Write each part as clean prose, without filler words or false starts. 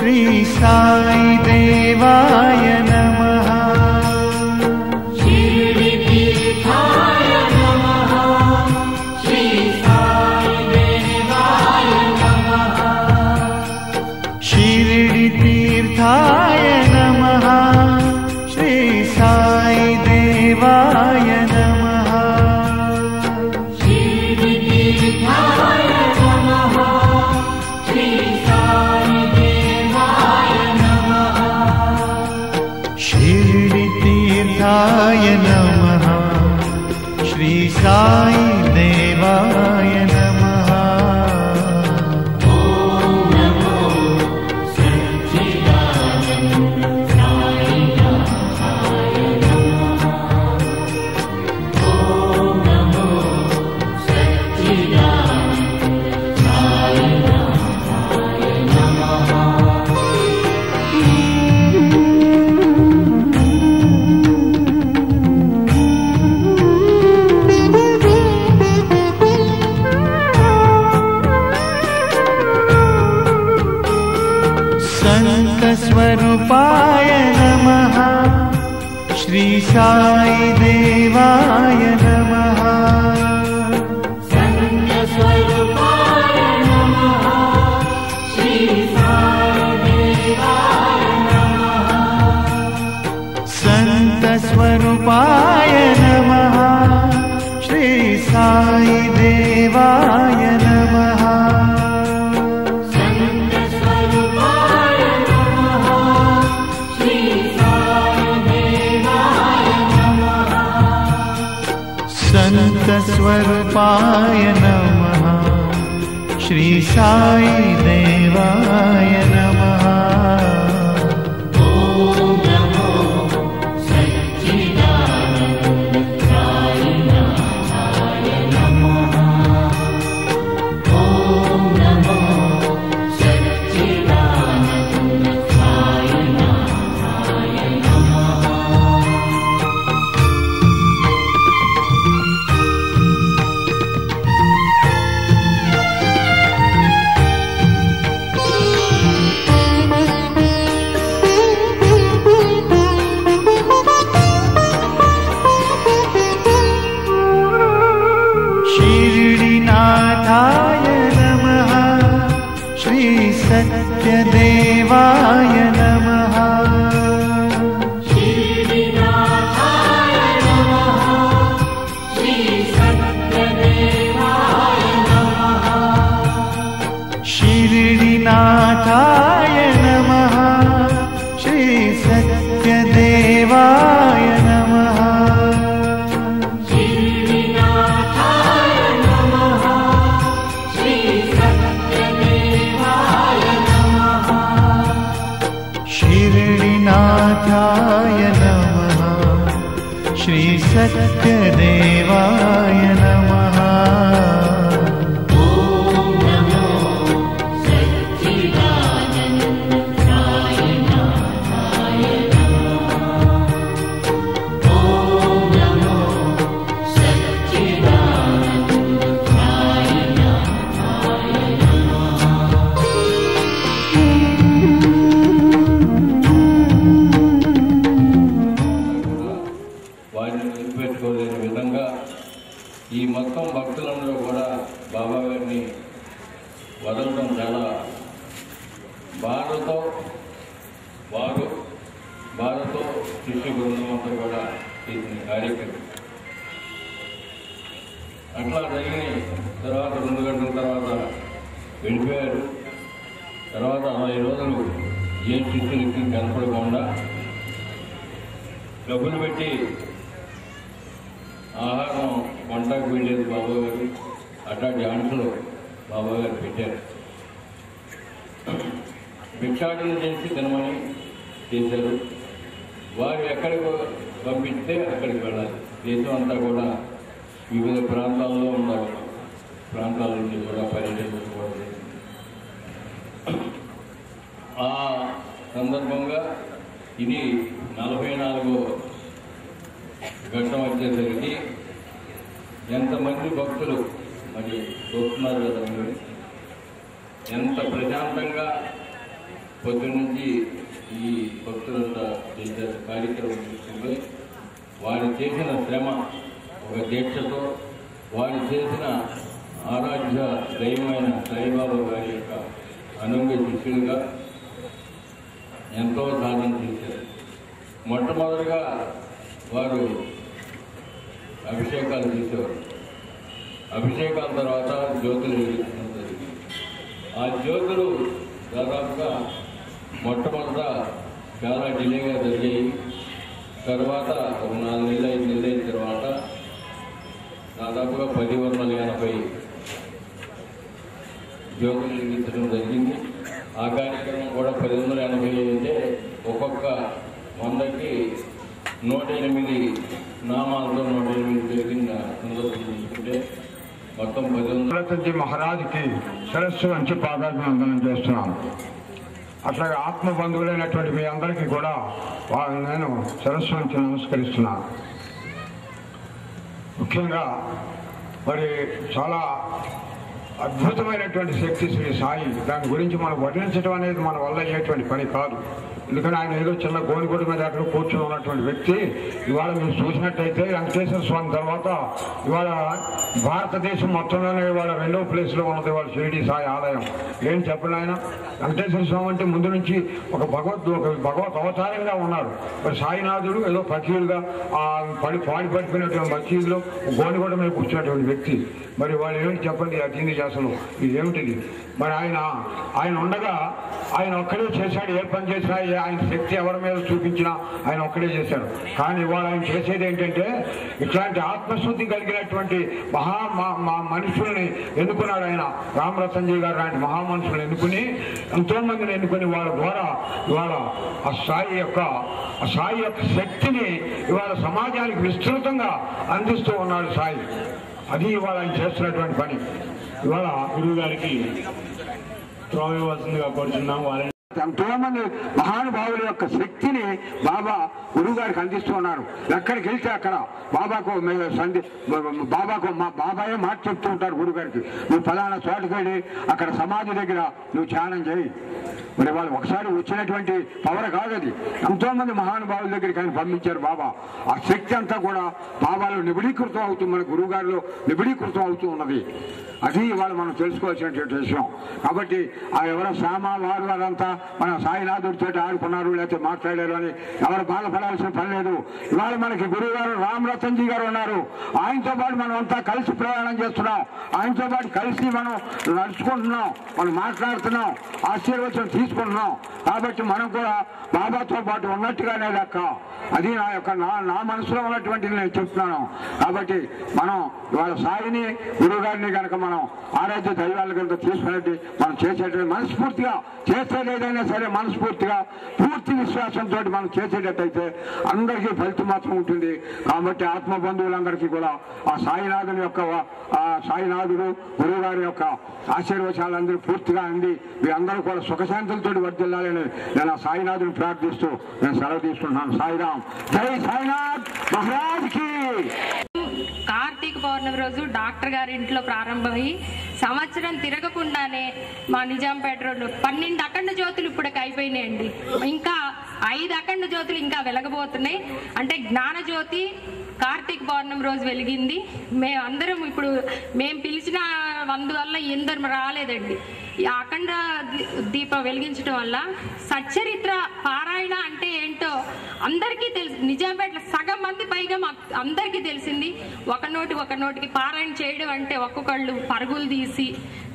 श्री साई देवाय नमः। शिरडी तीर्थाय नमः। श्री साई देवाय नमः। शिरडी तीर्थाय नमः। श्री साई देवाय नमः। शिरडी तीर्थाय नमः। श्री साई देवाय नमः। शिरडी तीर्थाय नमः। श्री साई देवाय नमः। ओम नमो सच्चिदानंद साईनाथाय नमः। ओम नमो सच्चिदानंद साईनाथाय नमः। संत स्वरूपाय नमः। श्री साई देवाय नमः। संत स्वरूपाय नमः। श्री साई देवाय नमः। संत स्वरूपाय नमः। श्री साई देवाय नमः। संत स्वरूपाय नमः। श्री साई देवाय नमः। संत स्वरूपाय नमः। श्री साई देवाय नमः। ओम नमो सच्चिदानंद साईनाथाय नमः। ओम नमो सच्चिदानंद साईनाथाय नमः। शिरडीनाथाय नमः। श्री सत्यदेवाय नमः। शिरडीनाथाय नमः। श्री सत्यदेवाय नमः। शिरडीनाथाय नमः। श्री सत्यदेवाय नमः। शिरडीनाथाय नमः। श्री सत्यदेवाय नमः। शिरडीनाथाय नमः। श्री सत्यदेवाय नमः। ओम नमो सच्चिदानंद साईनाथाय नमः। ओम नमो सच्चिदानंद साईनाथाय नमः। వారిని నిలిపెట్టుకోలేని విధంగా ఈ మొత్తం భక్తులందరూ కూడా బాబా గారిని వదలడం చాలా బాధతో బాధతో శిష్య బృందం అంతా కూడా చేసిన కార్యక్రమం అట్లా జరిగిన తర్వాత 2 గంటల తర్వాత వెళ్ళిపోయారు. తర్వాత 60 రోజులు ఏ శిష్యులకి కనపడకుండా డబ్బులు పెట్టి ఆహారం వంటకు వెళ్ళేది బాబా గారు. అట్లాంటి ఆంక్షలు బాబా గారు పెట్టారు. భిక్షాటన చేసి తినమని చేశారు. వారు ఎక్కడికి పంపిస్తే అక్కడికి వెళ్ళాలి. దేశం అంతా కూడా వివిధ ప్రాంతాల్లో ఉన్న ప్రాంతాల నుంచి కూడా పర్యటించకూడదు. ఆ సందర్భంగా ఇది 44వ ఘట్టం వచ్చేసరికి ఎంతమంది భక్తులు మరి చూస్తున్నారు కదా మీరు, ఎంత ప్రశాంతంగా పొద్దున్నుంచి ఈ భక్తులంతా చేసే కార్యక్రమం చూసుకుంటే వారు చేసిన శ్రమ ఒక దీక్షతో వారు చేసిన ఆరాధ్య దైవమైన సాయిబాబా గారి యొక్క అనుంగ శిష్యులుగా ఎంతో సాధన చేశారు. మొట్టమొదటిగా వారు అభిషేకాలు చేసేవారు. అభిషేకాల తర్వాత జ్యోతులు వెలిగించడం జరిగింది. ఆ జ్యోతులు దాదాపుగా మొట్టమొదట చాలా డిలేగా జరిగాయి. తర్వాత ఒక 4 నెలలు 5 నెలలు అయిన తర్వాత దాదాపుగా 1080 జ్యోతులు వెలిగించడం జరిగింది. ఆ కార్యక్రమం కూడా 1080 అంటే ఒక్కొక్క 100కి 108 నామాలతో 108 జరిగిన సందర్భం చూసుకుంటే మొత్తం 10 మహారాజుకి శిరస్సు వంచి పాదాభివందనం చేస్తున్నాం. అట్లాగే ఆత్మ బంధువులైనటువంటి మీ అందరికీ కూడా నేను శిరస్సు వంచి నమస్కరిస్తున్నాను. ముఖ్యంగా మరి చాలా అద్భుతమైనటువంటి శక్తి శ్రీ సాయి. దాని గురించి మనం వర్ణించడం అనేది మన వల్ల అయ్యేటువంటి పని కాదు. ఎందుకని ఆయన ఏదో చిన్న గోనిగొడ్డు మీద అక్కడ కూర్చొని ఉన్నటువంటి వ్యక్తి. ఇవాళ మీరు చూసినట్టయితే వెంకటేశ్వర స్వామి తర్వాత ఇవాళ భారతదేశం మొత్తంలోనే ఇవాళ 2వ ప్లేస్లో ఉన్నది ఇవాళ షిరిడి సాయి ఆలయం. ఏం చెప్పండి ఆయన, వెంకటేశ్వర స్వామి అంటే ముందు నుంచి ఒక భగవత్ అవతారంగా ఉన్నాడు. మరి సాయినాథుడు ఏదో ఫకీరుగా పాడి పట్టుకునేటువంటి మసీదులో గోనిగొడ్డ మీద కూర్చున్నటువంటి వ్యక్తి. మరి వాళ్ళు ఏమిటి చెప్పండి, అతిథి అసలు ఇదేమిటిది? మరి ఆయన ఉండగా ఆయన ఒక్కడే చేశాడు. ఏ పని చేసినా ఆయన శక్తి ఎవరి మీద చూపించినా ఆయన ఒక్కడే చేశాడు. కానీ ఇవాళ ఆయన చేసేది ఏంటంటే ఇట్లాంటి ఆత్మశుద్ధి కలిగినటువంటి మనుషుల్ని ఎన్నుకున్నాడు ఆయన. రామరతన్జీ గారు లాంటి మహామనుషులను ఎన్నుకుని ఎంతో మందిని ఎన్నుకుని వాళ్ళ ద్వారా ఇవాళ ఆ సాయి యొక్క శక్తిని ఇవాళ సమాజానికి విస్తృతంగా అందిస్తూ ఉన్నాడు సాయి. అది ఇవాళ ఆయన చేస్తున్నటువంటి పని. ఇవాళ గురువు గారికి త్రోవ ఇవ్వాల్సిందిగా కోరుచున్నాం. వాళ్ళని ఎంతో మంది మహానుభావుల యొక్క శక్తిని బాబా గురువు గారికి అందిస్తూ ఉన్నారు. ఎక్కడికి వెళ్తే అక్కడ బాబాకు మా బాబాయే మాట చెప్తూ ఉంటారు గురువు గారికి, నువ్వు ఫలానా చోటుకి వెళ్ళి అక్కడ సమాధి దగ్గర నువ్వు ధ్యానం చేయి. మరి వాళ్ళు ఒకసారి వచ్చినటువంటి పవర్ కాదు అది. ఎంతో మంది మహానుభావుల దగ్గరికి ఆయన పంపించారు బాబా. ఆ శక్తి అంతా కూడా బాబాలో నిబిడీకృతం అవుతుంది, మన గురువు గారిలో నిబిడీకృతం అవుతూ ఉన్నది. అది ఇవాళ మనం తెలుసుకోవాల్సినటువంటి విషయం. కాబట్టి ఆ ఎవరో శ్యామ వారంతా మన సాయినాథుడితో ఆడుకున్నారు లేకపోతే మాట్లాడారు అని ఎవరు బాధపడాల్సిన పని లేదు. ఇవాళ మనకి గురువు గారు రామరతన్జీ గారు ఉన్నారు. ఆయనతో పాటు మనం అంతా కలిసి ప్రయాణం చేస్తున్నాం. ఆయనతో పాటు కలిసి మనం నడుచుకుంటున్నాం, మనం మాట్లాడుతున్నాం, ఆశీర్వచనం తీసుకుంటున్నాం. కాబట్టి మనం కూడా బాబాతో పాటు ఉన్నట్టుగానే లెక్క. అది నా మనసులో ఉన్నటువంటిది నేను చెప్తున్నాను. కాబట్టి మనం ఇవాళ సాయిని గురువు గారిని కనుక మనం ఆరాధ్య దైవాల కనుక తీసుకున్నట్టు మనం చేసేటట్టు మనస్ఫూర్తిగా చేసేది ఏదైనా సరే మనస్ఫూర్తిగా పూర్తి విశ్వాసంతో మనం చేసేటట్టయితే అందరికీ ఫలితం మాత్రం ఉంటుంది. కాబట్టి ఆత్మ బంధువులందరికీ కూడా ఆ సాయినాథుడు గురువు గారి యొక్క ఆశీర్వచనాలందరూ పూర్తిగా అంది మీ అందరూ కూడా సుఖశాంతులతో వర్ధిల్లాలని నేను ఆ సాయినాథుని ప్రార్థిస్తూ నేను సెలవు తీసుకుంటున్నాను. సాయిరామ్. జై సాయినాథ్ మహారాజ్కి. కార్తీక పౌర్ణమి రోజు డాక్టర్ గారి ఇంట్లో ప్రారంభమై సంవత్సరం తిరగకుండానే మా నిజాంపేట రోడ్లో 12 అఖండ జ్యోతులు ఇప్పటికి అయిపోయినాయండి. ఇంకా 5 అఖండ జ్యోతులు ఇంకా వెలగబోతున్నాయి. అంటే జ్ఞానజ్యోతి కార్తీక పౌర్ణమి రోజు వెలిగింది. మేమందరం ఇప్పుడు మేము పిలిచిన అందువల్ల ఎందరు రాలేదండి. ఈ అఖండ దీపం వెలిగించడం వల్ల సచ్చరిత్ర పారాయణ అంటే ఏంటో అందరికీ తెలుసు. నిజాంపేటలో సగం మంది పైగా మాకు అందరికీ తెలిసింది. ఒక నోటికి పారాయణ చేయడం అంటే ఒక్కొక్కళ్ళు పరుగులు తీసి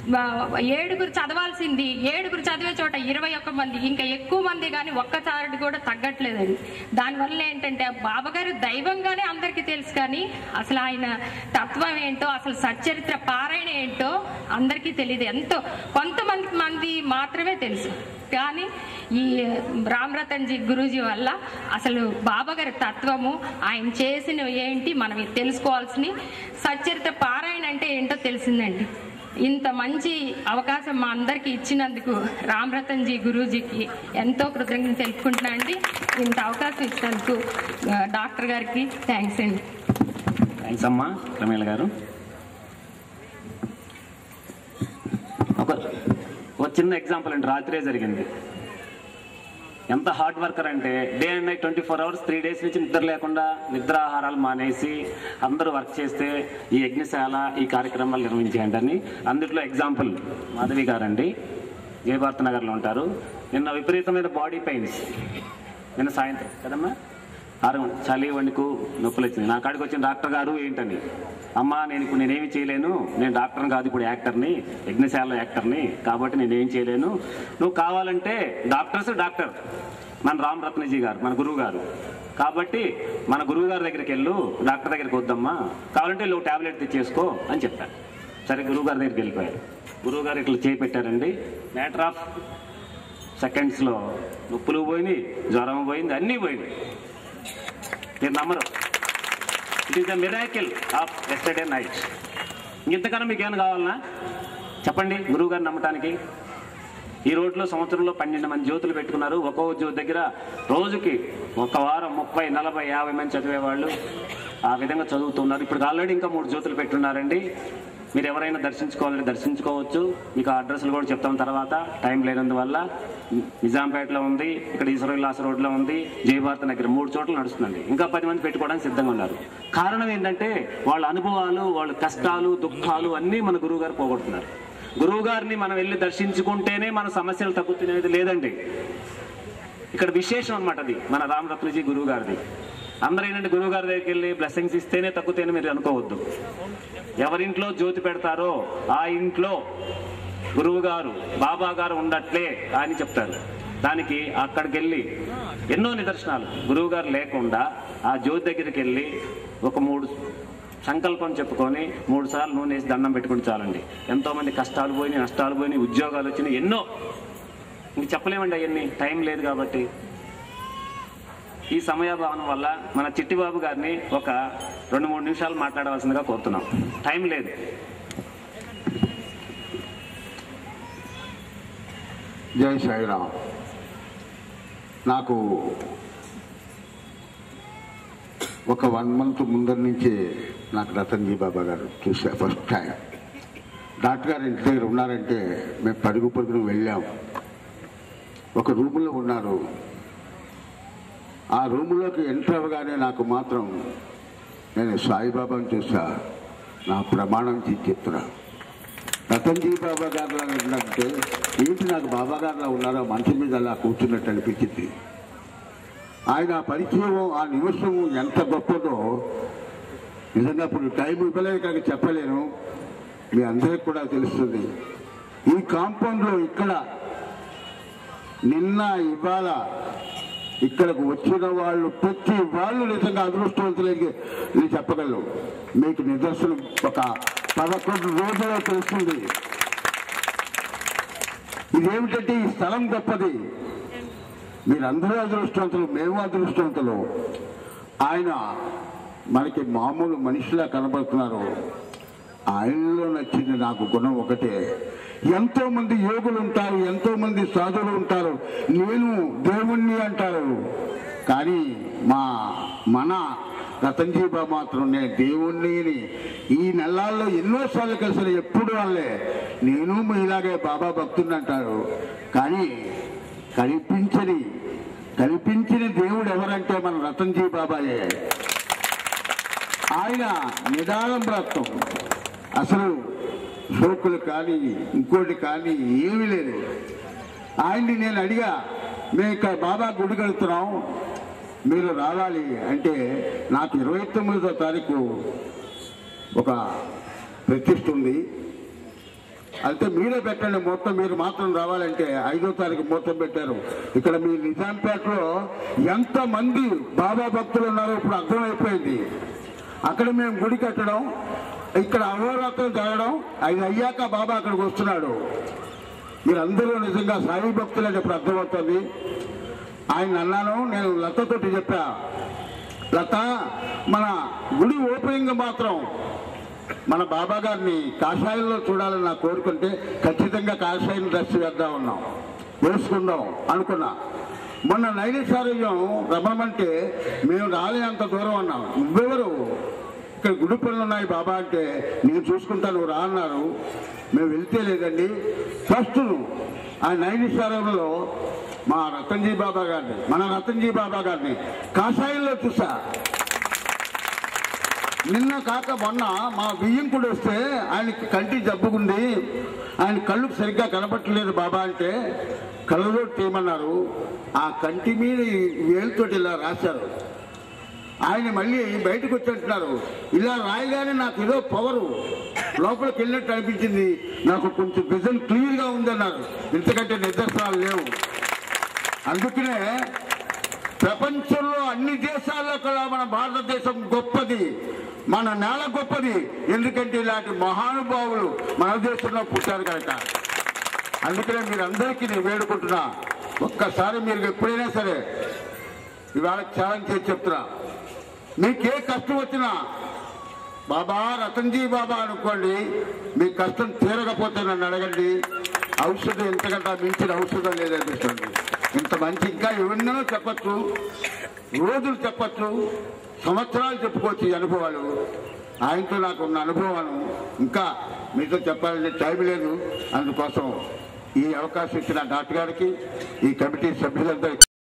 7 చదవాల్సింది 7 చదివే చోట 21 మంది, ఇంకా ఎక్కువ మంది కానీ ఒక్కసారి కూడా తగ్గట్లేదండి. దానివల్ల ఏంటంటే బాబాగారు దైవంగానే అందరికీ తెలుసు, కానీ అసలు ఆయన తత్వం ఏంటో అసలు సచ్చరిత్ర పారాయణ ఏంటో అందరికీ తెలియదు. ఎంతో కొంతమంది మాత్రమే తెలుసు. కానీ ఈ రామరతన్జీ గురూజీ వల్ల అసలు బాబాగారి తత్వము ఆయన చేసినవి ఏంటి మనం తెలుసుకోవాల్సిన సచ్చరిత్ర పారాయణ అంటే ఏంటో తెలిసిందండి. ఇంత మంచి అవకాశం మా అందరికీ ఇచ్చినందుకు రామరతన్జీ గురూజీకి ఎంతో కృతజ్ఞత తెలుపుకుంటున్నా అండి. ఇంత అవకాశం ఇచ్చినందుకు డాక్టర్ గారికి థ్యాంక్స్ అండి. థ్యాంక్స్ అమ్మా రమేల గారు. ఒక చిన్న ఎగ్జాంపుల్ అండి, రాత్రే జరిగింది. ఎంత హార్డ్ వర్కర్ అంటే day and night 24 hours 3 days నుంచి నిద్ర లేకుండా నిద్రాహారాలు మానేసి అందరూ వర్క్ చేస్తే ఈ యజ్ఞశాల ఈ కార్యక్రమాలు నిర్వహించేయండి. అందుట్లో ఎగ్జాంపుల్ మాధవి గారండి, జయభారత్ నగర్లో ఉంటారు. నిన్న విపరీతమైన బాడీ పెయిన్స్, నిన్న సాయంత్రం కదమ్మా 6 చలి వణుకు నొప్పులు వచ్చింది. నా కాడికి వచ్చిన డాక్టర్ గారు ఏంటని, అమ్మా ఇప్పుడు నేనేమి చేయలేను, నేను డాక్టర్ని కాదు, ఇప్పుడు యాక్టర్ని, యజ్ఞశాల యాక్టర్ని, కాబట్టి నేనేం చేయలేను, నువ్వు కావాలంటే డాక్టర్ మన రామరత్నజీ గారు మన గురువు గారు, కాబట్టి మన గురువు గారి దగ్గరికి వెళ్ళు, డాక్టర్ దగ్గరికి వద్దమ్మా, కావాలంటే నువ్వు ట్యాబ్లెట్ తెచ్చేసుకో అని చెప్పాను. సరే గురువు గారి దగ్గరికి వెళ్ళిపోయారు. గురువు గారు ఇట్లా చేయి పెట్టారండి, మ్యాటర్ ఆఫ్ సెకండ్స్లో నొప్పులు పోయింది, జ్వరం పోయింది, అన్నీ పోయింది. మీరు నమ్మరు. It is the miracle of yesterday night. ఇంతకన్నా మీకు ఏమైనా కావాలన్నా చెప్పండి గురువు గారిని నమ్మటానికి. ఈ రోడ్లో సంవత్సరంలో 12 మంది జ్యోతులు పెట్టుకున్నారు. ఒక్కో జ్యోతి దగ్గర రోజుకి ఒక వారం 30, 40, 50 మంది చదివేవాళ్ళు ఆ విధంగా చదువుతున్నారు. ఇప్పుడు ఆల్రెడీ ఇంకా 3 జ్యోతులు పెట్టున్నారండి. మీరు ఎవరైనా దర్శించుకోవాలంటే దర్శించుకోవచ్చు. మీకు ఆ అడ్రస్లు కూడా చెప్తాం తర్వాత, టైం లేనందువల్ల. నిజాంపేటలో ఉంది, ఇక్కడ ఈశ్వర విలాస రోడ్లో ఉంది, జయభారత్ నగర్ 3 చోట్ల నడుస్తుందండి. ఇంకా 10 మంది పెట్టుకోవడానికి సిద్ధంగా ఉన్నారు. కారణం ఏంటంటే వాళ్ళ అనుభవాలు, వాళ్ళ కష్టాలు, దుఃఖాలు అన్నీ మన గురువు గారు పోగొడుతున్నారు. గురువు గారిని మనం వెళ్ళి దర్శించుకుంటేనే మన సమస్యలు తగ్గుతునేది లేదండి. ఇక్కడ విశేషం అనమాట అది మన రామరత్నజీ గురువు గారిది. అందరూ ఏంటంటే గురువు గారి దగ్గరికి వెళ్ళి బ్లెస్సింగ్స్ ఇస్తేనే తగ్గుతాయని మీరు అనుకోవద్దు. ఎవరింట్లో జ్యోతి పెడతారో ఆ ఇంట్లో గురువు గారు, బాబా గారు ఉండట్లే అని చెప్తారు. దానికి అక్కడికి వెళ్ళి ఎన్నో నిదర్శనాలు. గురువు గారు లేకుండా ఆ జ్యోతి దగ్గరికి వెళ్ళి ఒక 3 సంకల్పం చెప్పుకొని 3 సార్లు నూనె వేసి దండం పెట్టుకుని చాలండి. ఎంతోమంది కష్టాలు పోయినాయి, నష్టాలు పోయినాయి, ఉద్యోగాలు వచ్చినాయి, ఎన్నో. ఇంక చెప్పలేమండి అవన్నీ, టైం లేదు కాబట్టి. ఈ సమయాభావం వల్ల మన చిట్టిబాబు గారిని ఒక 2-3 నిమిషాలు మాట్లాడవలసిందిగా కోరుతున్నాం. టైం లేదు. జై సాయిరామ్. నాకు ఒక 1 month ముందర నుంచే నాకు రతన్జీ బాబా గారు చూసా ఫస్ట్ టైం. డాక్టర్ గారు ఇంటి దగ్గర ఉన్నారంటే మేము పరుగును వెళ్ళాం. ఒక రూములో ఉన్నారు. ఆ రూములోకి ఎంటర్ అవ్వగానే నాకు మాత్రం నేను సాయిబాబాను చూసా. నా ప్రమాణం చెప్తున్నా, రతన్జీ బాబా గారిలా ఉన్నట్టే ఏంటి, నాకు బాబా గారిలా ఉన్నారో, మంచం మీద అలా కూర్చున్నట్టు అనిపించింది. ఆయన పరిచయం, ఆ నిమిషం ఎంత గొప్పదో నిజంగా ఇప్పుడు టైం ఇవ్వలేదు కనుక చెప్పలేను, మీ అందరికి కూడా తెలుస్తుంది. ఈ కాంపౌండ్లో ఇక్కడ నిన్న ఇవాళ ఇక్కడకు వచ్చిన వాళ్ళు ప్రతి వాళ్ళు నిజంగా అదృష్టవంతులకి నేను చెప్పగలను. మీకు నిదర్శనం ఒక 11 రోజుల్లో తెలుస్తుంది. ఇదేమిటంటే ఈ స్థలం గొప్పది, మీరందరూ అదృష్టవంతులు, మేము అదృష్టవంతులు. ఆయన మనకి మామూలు మనిషిలా కనబడుతున్నారు. ఆయనలో నచ్చింది నాకు గుణం ఒకటే. ఎంతో మంది యోగులు ఉంటారు, ఎంతో మంది సాధువులు ఉంటారు, నేను దేవుణ్ణి అంటారు. కానీ మన రతన్జీ బాబా మాత్రం నేను దేవుణ్ణి ఈ నెలల్లో ఎన్నోసార్లు కలిసి ఎప్పుడు వాళ్ళే నేను ఇలాగే బాబా భక్తుని అంటారు. కానీ కల్పించిన దేవుడు ఎవరంటే మన రతన్జీ బాబాయే. ఆయన నిదానంబరత్వం, అసలు షోకులు కానీ ఇంకోటి కానీ ఏమీ లేదు. ఆయన్ని నేను అడిగా, మేము ఇక్కడ బాబా గుడి కడుతున్నాం, మీరు రావాలి అంటే, నాకు 29వ తారీఖు ఒక ప్రతిష్ఠ ఉంది, అయితే మీరే పెట్టండి మొత్తం, మీరు మాత్రం రావాలంటే 5వ తారీఖు మొత్తం పెట్టారు. ఇక్కడ మీ నిజాంపేటలో ఎంతమంది బాబా భక్తులు ఉన్నారో ఇప్పుడు అర్థమైపోయింది. అక్కడ మేము గుడి కట్టడం, ఇక్కడ అహోరాత్రం జరగడం, అది అయ్యాక బాబా అక్కడికి వస్తున్నాడు. మీరందరూ నిజంగా సాయి భక్తులు అని ఇప్పుడు అర్థమవుతుంది. ఆయన అన్నాను, నేను లతతోటి చెప్పా, లత మన గుడి ఓపెనింగ్ మాత్రం మన బాబా గారిని కాషాయంలో చూడాలని నాకు కోరుకుంటే ఖచ్చితంగా కాషాయం డ్రెస్ వేసుకుందాం అనుకున్నా. మొన్న నైవేశార్యం రమ్మమంటే మేము రాలేంత దూరం అన్నాం. నువ్వెవరు, ఇక్కడ గుడి పనులు ఉన్నాయి బాబా అంటే, నేను చూసుకుంటాను రా అన్నారు. మేము వెళ్తే లేదండి, ఫస్ట్ ఆ నైవేశార్యంలో మా రతన్జీ బాబా గారిని, మన రతన్జీ బాబా గారిని కాషాయంలో చూసా. నిన్న కాక మొన్న మా బియ్యంకుడు వస్తే ఆయనకి కంటి జబ్బుకుంది, ఆయన కళ్ళు సరిగ్గా కనపట్టలేదు బాబా అంటే కళ్ళలో తీయమన్నారు. ఆ కంటి మీద వేలుతోటి ఇలా రాశారు. ఆయన మళ్ళీ బయటకు వచ్చేట్టున్నారు. ఇలా రాయగానే నాకు ఏదో పవరు లోపలికి వెళ్ళినట్టు అనిపించింది. నాకు కొంచెం విజన్ క్లియర్గా ఉందన్నారు. ఇంతకంటే నిదర్శనాలు లేవు. అందుకనే ప్రపంచంలో అన్ని దేశాల్లో కూడా మన భారతదేశం గొప్పది, మన నేల గొప్పది. ఎందుకంటే ఇలాంటి మహానుభావులు మన దేశంలో పుట్టారు కనుక. అందుకనే మీరందరికీ నేను వేడుకుంటున్నా, ఒక్కసారి మీరు ఎప్పుడైనా సరే ఇవాళ ఛాలెంజ్ చేసి చెప్తున్నా, మీకే కష్టం వచ్చినా బాబా రతన్జీ బాబా అనుకోండి. మీ కష్టం తీరకపోతే నన్ను అడగండి. ఔషధం ఎంతకంటే మించిన ఔషధం లేదనిపిస్తుంది. ఇంత మంచి ఇంకా ఎవరినో చెప్పచ్చు, రోజులు చెప్పచ్చు, సంవత్సరాలు చెప్పుకోవచ్చు ఈ అనుభవాలు. ఆయనతో నాకు ఉన్న అనుభవాలు ఇంకా మీతో చెప్పాలంటే టైం లేదు. అందుకోసం ఈ అవకాశం ఇచ్చిన డాక్టర్ గారికి, ఈ కమిటీ సభ్యులందరికీ